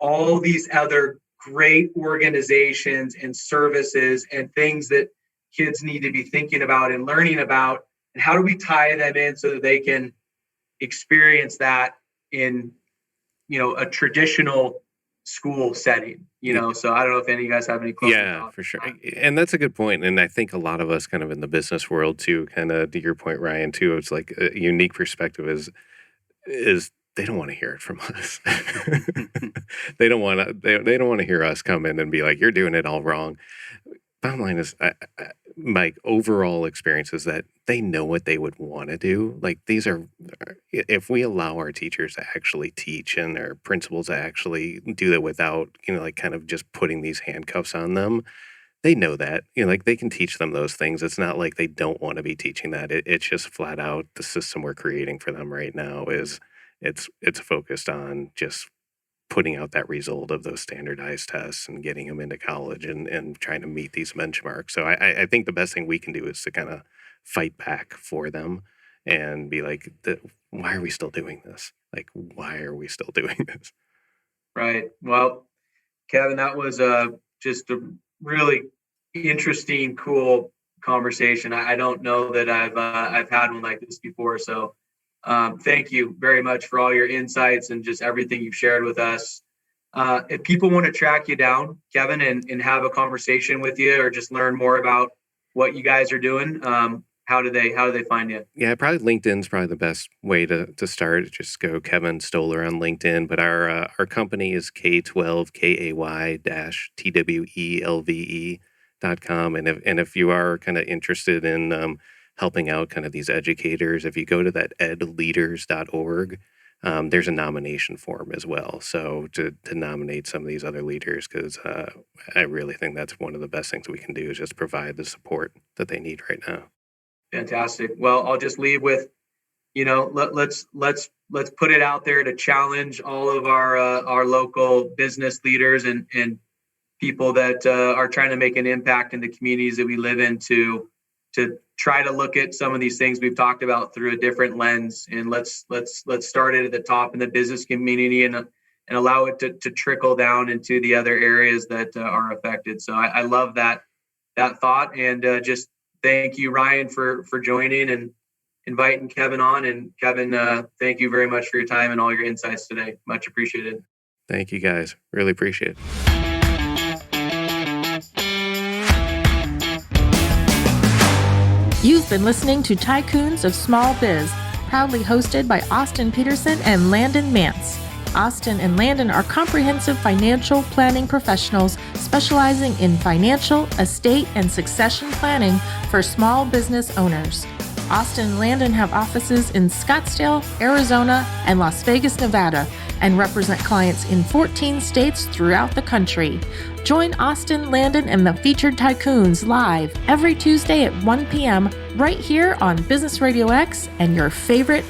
all these other great organizations and services and things that kids need to be thinking about and learning about, and how do we tie them in so that they can experience that in, a traditional school setting, So I don't know if any of you guys have any closing thoughts. For sure. And that's a good point. And I think a lot of us kind of in the business world too, kind of to your point, Ryan, too, it's like a unique perspective is they don't want to hear it from us. They don't want to hear us come in and be like, you're doing it all wrong. Bottom line is, my overall experience is that they know what they would want to do. Like, if we allow our teachers to actually teach and our principals to actually do that without, like kind of just putting these handcuffs on them, they know that, like they can teach them those things. It's not like they don't want to be teaching that. It's just flat out the system we're creating for them right now is it's focused on just putting out that result of those standardized tests and getting them into college and trying to meet these benchmarks. So I think the best thing we can do is to kind of fight back for them and be like, why are we still doing this? Like, why are we still doing this? Right. Well, Kevin, that was just a really interesting, cool conversation. I don't know that I've had one like this before. So thank you very much for all your insights and just everything you've shared with us. If people want to track you down, Kevin, and have a conversation with you, or just learn more about what you guys are doing, how do they find you? Yeah, probably LinkedIn's probably the best way to start. Just go Kevin Stoller on LinkedIn. But our company is K12KAY-TWELVE.com. And if you are kind of interested in helping out kind of these educators, if you go to that edleaders.org, there's a nomination form as well. So to nominate some of these other leaders, because I really think that's one of the best things we can do is just provide the support that they need right now. Fantastic. Well, I'll just leave with let's put it out there to challenge all of our local business leaders and people that are trying to make an impact in the communities that we live in to try to look at some of these things we've talked about through a different lens. And let's start it at the top in the business community and allow it to trickle down into the other areas that are affected. So I love that thought, and just thank you, Ryan, for joining and inviting Kevin on. And Kevin, thank you very much for your time and all your insights today. Much appreciated. Thank you, guys. Really appreciate it. You've been listening to Tycoons of Small Biz, proudly hosted by Austin Peterson and Landon Mance. Austin and Landon are comprehensive financial planning professionals specializing in financial, estate, and succession planning for small business owners. Austin and Landon have offices in Scottsdale, Arizona, and Las Vegas, Nevada, and represent clients in 14 states throughout the country. Join Austin, Landon, and the featured Tycoons live every Tuesday at 1 p.m. right here on Business RadioX and your favorite